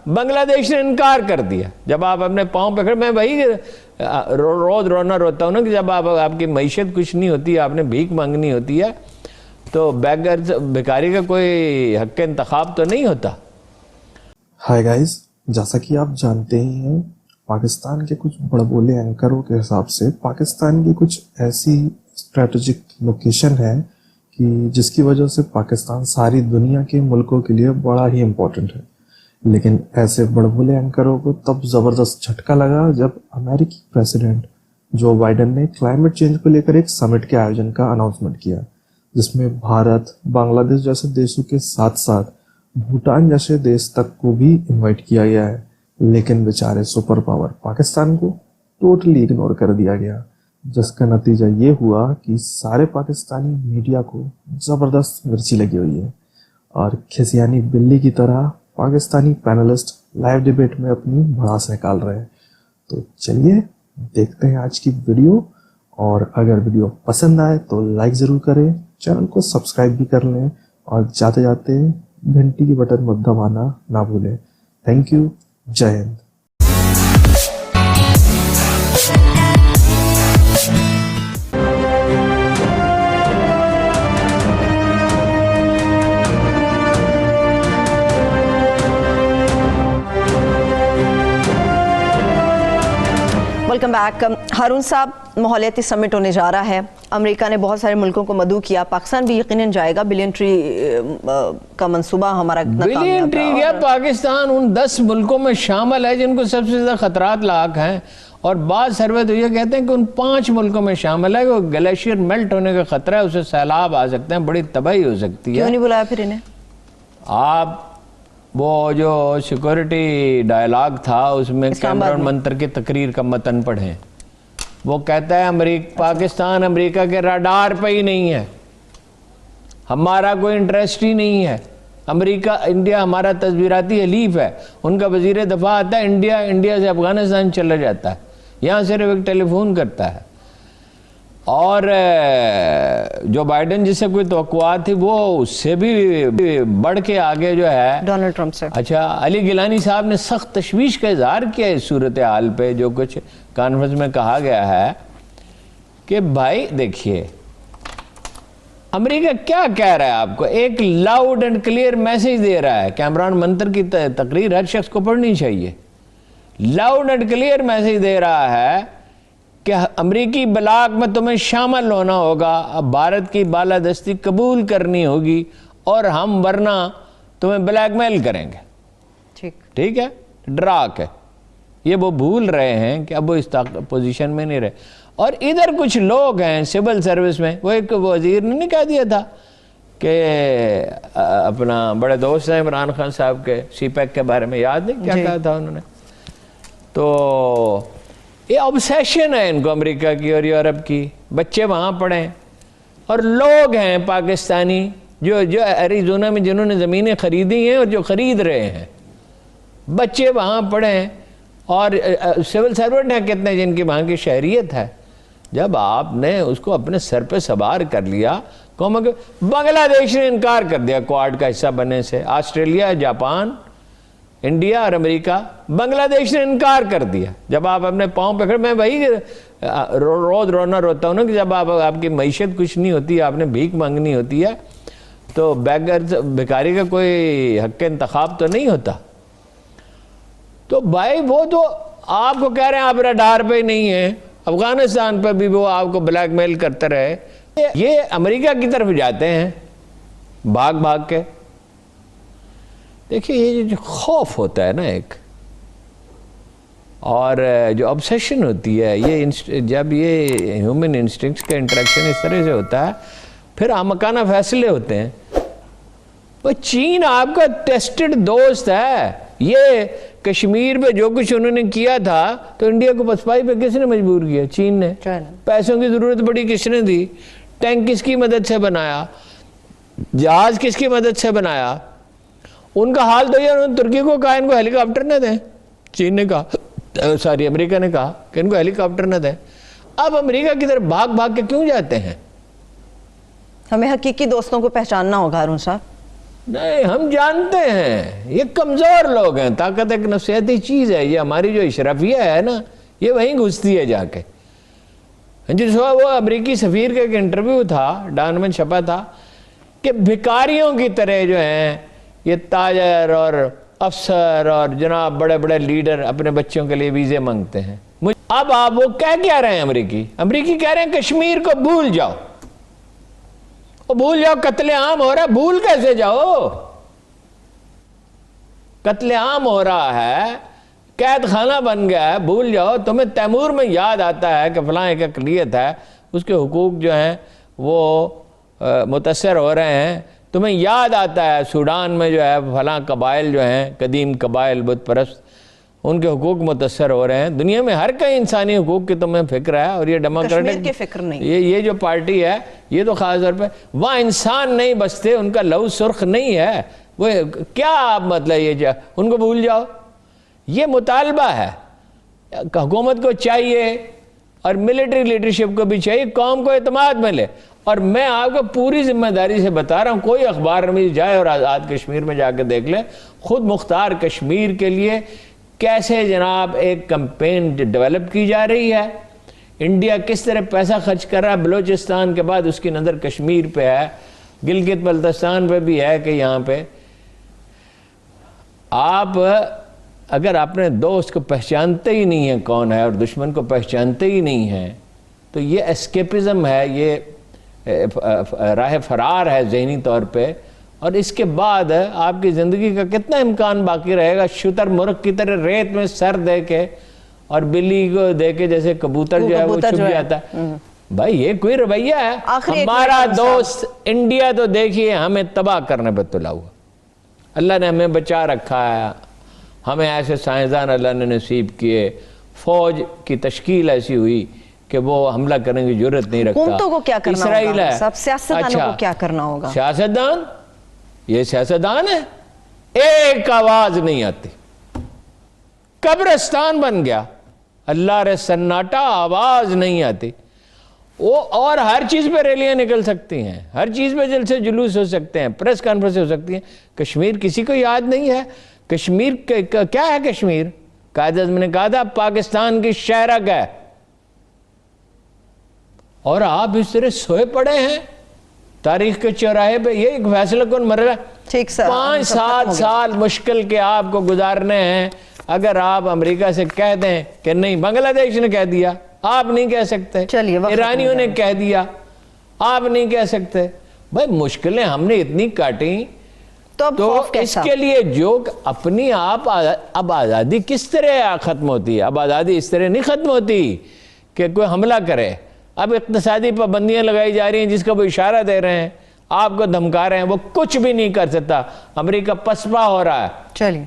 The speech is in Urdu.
بنگلہ دیش نے انکار کر دیا. جب آپ اپنے پاؤں پہ کھڑے, میں وہی روز رونا روتا ہوں نا کہ جب آپ کی معیشت کچھ نہیں ہوتی, آپ نے بھیک مانگنی ہوتی ہے, تو بھکاری کا کوئی حق انتخاب تو نہیں ہوتا. ہائی گائز, جیسا کہ آپ جانتے ہی ہیں, پاکستان کے کچھ بڑے بولے اینکروں کے حساب سے پاکستان کی کچھ ایسی اسٹریٹجک لوکیشن ہے کہ جس کی وجہ سے پاکستان ساری دنیا کے ملکوں کے لیے بڑا ہی امپورٹنٹ ہے. لیکن ایسے بڑے بولے اینکروں کو تب زبردست جھٹکا لگا جب امریکی پریزیڈنٹ جو بائیڈن نے کلائمیٹ چینج کو لے کر ایک سمٹ کے آیوجن کا اناؤنسمنٹ کیا, جس میں بھارت, بنگلہ دیش جیسے دیشوں کے ساتھ ساتھ بھوٹان جیسے دیش تک کو بھی انوائٹ کیا گیا ہے. لیکن بیچارے سپر پاور پاکستان کو ٹوٹلی اگنور کر دیا گیا, جس کا نتیجہ یہ ہوا کہ سارے پاکستانی میڈیا کو زبردست مرچی لگی ہوئی ہے اور کھسیانی بلی کی طرح پاکستانی پینلسٹ لائیو ڈیبیٹ میں اپنی بھڑاس نکال رہے ہیں. تو چلیے دیکھتے ہیں آج کی ویڈیو, اور اگر ویڈیو پسند آئے تو لائک ضرور کریں, چینل کو سبسکرائب بھی کر لیں, اور جاتے جاتے گھنٹی کی بٹن مت دبانا نہ بھولیں. Thank you. جے ہند. Welcome back. ہارون صاحب, ماحولیاتی سمٹ ہونے جا رہا ہے. امریکہ نے بہت سارے ملکوں کو مدعو کیا, پاکستان بھی یقیناً جائے گا. بلین ٹری کا منصوبہ ہمارا کتنا کامیاب ہے. بلین ٹری کیا, پاکستان ان 10 ملکوں میں شامل ہے جن کو سب سے زیادہ خطرات لاحق ہیں, اور بعض سروے تو یہ کہتے ہیں کہ ان 5 ملکوں میں شامل ہے کہ گلیشیئر میلٹ ہونے کا خطرہ ہے, اسے سیلاب آ سکتے ہیں, بڑی تباہی ہو سکتی ہے. کیوں نہیں بلایا پھر انہیں؟ آپ وہ جو سیکورٹی ڈائلاگ تھا اس میں کیمرون منتر کی تقریر کا متن پڑھیں. وہ کہتا ہے پاکستان امریکہ کے راڈار پہ ہی نہیں ہے, ہمارا کوئی انٹرسٹ ہی نہیں ہے. امریکہ انڈیا ہمارا تصویراتی حلیف ہے. ان کا وزیر دفاع آتا ہے انڈیا سے افغانستان چلا جاتا ہے, یہاں صرف ایک ٹیلی فون کرتا ہے. اور جو بائیڈن جس سے کوئی توقعات تھی وہ اس سے بھی بڑھ کے آگے جو ہے ڈونلڈ ٹرمپ سے. اچھا, علی گیلانی صاحب نے سخت تشویش کا اظہار کیا اس صورتحال پہ, جو کچھ کانفرنس میں کہا گیا ہے کہ بھائی دیکھیے امریکہ کیا کہہ رہا ہے آپ کو, ایک لاؤڈ اینڈ کلیئر میسیج دے رہا ہے. کیمرون منتر کی تقریر ہر شخص کو پڑھنی چاہیے. لاؤڈ اینڈ کلیئر میسیج دے رہا ہے کہ امریکی بلاک میں تمہیں شامل ہونا ہوگا, اب بھارت کی بالادستی قبول کرنی ہوگی, اور ہم ورنہ تمہیں بلیک میل کریں گے. ٹھیک ہے, ڈرا کے. یہ وہ بھول رہے ہیں کہ اب وہ اس پوزیشن میں نہیں رہے. اور ادھر کچھ لوگ ہیں سول سروس میں, وہ ایک وزیر نے نہیں کہہ دیا تھا کہ اپنا بڑے دوست ہیں عمران خان صاحب کے, سی پیک کے بارے میں, یاد نہیں کیا کہا تھا انہوں نے. تو یہ obsession ہے ان کو امریکہ کی اور یورپ کی. بچے وہاں پڑھیں, اور لوگ ہیں پاکستانی جو ایریزونا میں جنہوں نے زمینیں خریدی ہیں اور جو خرید رہے ہیں, بچے وہاں پڑھیں, اور سول سرونٹ ہیں کتنے جن کی وہاں کی شہریت ہے. جب آپ نے اس کو اپنے سر پہ سوار کر لیا, بنگلہ دیش نے انکار کر دیا کوارڈ کا حصہ بننے سے, آسٹریلیا, جاپان, انڈیا اور امریکہ, بنگلہ دیش نے انکار کر دیا. جب آپ اپنے پاؤں پہ کھڑے, میں وہی روز رونا روتا ہوں نا کہ جب آپ کی معیشت کچھ نہیں ہوتی, آپ نے بھیک مانگنی ہوتی ہے, تو بھکاری کا کوئی حق انتخاب تو نہیں ہوتا. تو بھائی وہ تو آپ کو کہہ رہے ہیں آپ راڈار پہ ہی نہیں ہیں, افغانستان پہ بھی وہ آپ کو بلیک میل کرتے رہے. یہ امریکہ کی طرف جاتے ہیں بھاگ بھاگ کے. دیکھیے یہ جو خوف ہوتا ہے نا ایک, اور جو obsession ہوتی ہے, یہ جب یہ ہیومن انسٹنکٹس کا انٹریکشن اس طرح سے ہوتا ہے, پھر آمکانہ فیصلے ہوتے ہیں. وہ چین آپ کا ٹیسٹڈ دوست ہے. یہ کشمیر پہ جو کچھ انہوں نے کیا تھا تو انڈیا کو پسپائی پہ کس نے مجبور کیا؟ چین نے. پیسوں کی ضرورت پڑی کس نے دی؟ ٹینک کس کی مدد سے بنایا؟ جہاز کس کی مدد سے بنایا؟ ان کا حال تو یہ, انہوں نے ترکی کو کہا ان کو ہیلی کاپٹر نہ دیں. چین نے کہا, امریکہ نے کہا کہ ان کو ہیلی کاپٹر نہ دیں. اب امریکہ کی طرف بھاگ بھاگ کے کیوں جاتے ہیں؟ ہمیں حقیقی دوستوں کو پہچاننا ہوگا ہارون صاحب. نہیں ہم جانتے ہیں یہ کمزور لوگ ہیں. طاقت ایک نفسیاتی چیز ہے, یہ ہماری جو اشرفیہ ہے نا یہ وہیں گھستی ہے جا کے. جس وقت وہ امریکی سفیر کا ایک انٹرویو تھا, ڈان میں چھپا تھا کہ بھکاریوں کی طرح جو ہیں یہ تاجر اور افسر اور جناب بڑے بڑے لیڈر اپنے بچوں کے لیے ویزے مانگتے ہیں. اب آپ وہ کیا رہے ہیں امریکی کہہ رہے ہیں کشمیر کو بھول جاؤ. بھول جاؤ, قتل عام ہو رہا ہے, بھول کیسے جاؤ؟ قتل عام ہو رہا ہے, قید خانہ بن گیا ہے, بھول جاؤ. تمہیں تیمور میں یاد آتا ہے کہ فلاں ایک اقلیت ہے, اس کے حقوق جو ہیں وہ متاثر ہو رہے ہیں. تمہیں یاد آتا ہے سوڈان میں جو ہے فلاں قبائل جو ہیں قدیم قبائل بت پرست, ان کے حقوق متاثر ہو رہے ہیں. دنیا میں ہر کئی انسانی حقوق کی تمہیں فکر ہے, اور یہ ڈیموکریٹک کی فکر نہیں. یہ جو پارٹی ہے یہ تو خاص طور پہ وہاں انسان نہیں بستے, ان کا لہو سرخ نہیں ہے. وہ کیا آپ مطلب یہ ان کو بھول جاؤ؟ یہ مطالبہ ہے. حکومت کو چاہیے اور ملٹری لیڈرشپ کو بھی چاہیے قوم کو اعتماد ملے. اور میں آپ کو پوری ذمہ داری سے بتا رہا ہوں, کوئی اخبار میں جائے اور آزاد کشمیر میں جا کے دیکھ لے, خود مختار کشمیر کے لیے کیسے جناب ایک کمپین ڈیولپ کی جا رہی ہے. انڈیا کس طرح پیسہ خرچ کر رہا ہے, بلوچستان کے بعد اس کی نظر کشمیر پہ ہے, گلگت بلتستان پہ بھی ہے کہ یہاں پہ. آپ اگر اپنے دوست کو پہچانتے ہی نہیں ہیں کون ہے اور دشمن کو پہچانتے ہی نہیں ہیں, تو یہ اسکیپزم ہے, یہ راہ فرار ہے ذہنی طور پہ. اور اس کے بعد آپ کی زندگی کا کتنا امکان باقی رہے گا شتر مرغ کی طرح ریت میں سر دے کے اور بلی کو دے کے جیسے کبوتر جو ہے وہ چھپ جاتا ہے. بھائی یہ کوئی رویہ ہے؟ ہمارا دوست انڈیا تو دیکھیے ہمیں تباہ کرنے پہ تلا ہوا. اللہ نے ہمیں بچا رکھا ہے, ہمیں ایسے سائنسدان اللہ نے نصیب کیے, فوج کی تشکیل ایسی ہوئی کہ وہ حملہ کرنے کی جرت نہیں رکھتا. حکومتوں کو کیا کرنا اسرائیل ہوگا؟ ہے. سب سیاستدانوں کو کیا کرنا ہوگا؟ سیاستدان, یہ سیاستدان ہے, ایک آواز نہیں آتی, قبرستان بن گیا, اللہ رے سناٹا, آواز نہیں آتی. وہ اور ہر چیز پہ ریلیاں نکل سکتی ہیں, ہر چیز پہ جلسے جلوس ہو سکتے ہیں, پریس کانفرنس ہو سکتی ہیں. کشمیر کسی کو یاد نہیں ہے. کشمیر کیا ہے؟ کشمیر قائد اعظم نے کہا تھا پاکستان کی شہرک ہے, اور آپ اس طرح سوئے پڑے ہیں تاریخ کے چوراہے پہ. یہ ایک فیصلہ کن مرحلہ, 5-7 سال مشکل کے آپ کو گزارنے ہیں. اگر آپ امریکہ سے کہہ دیں کہ نہیں, بنگلہ دیش نے کہہ دیا, آپ نہیں کہہ سکتے. ایرانیوں نے کہہ دیا, آپ نہیں کہہ سکتے. بھائی مشکلیں ہم نے اتنی کاٹیں, تو اس کے لیے جو اپنی آپ اب آزادی کس طرح ختم ہوتی ہے؟ اب آزادی اس طرح نہیں ختم ہوتی کہ کوئی حملہ کرے. اب اقتصادی پابندیاں لگائی جا رہی ہیں جس کا وہ اشارہ دے رہے ہیں, آپ کو دھمکا رہے ہیں, وہ کچھ بھی نہیں کر سکتا. امریکہ پسپا ہو رہا ہے. چلیے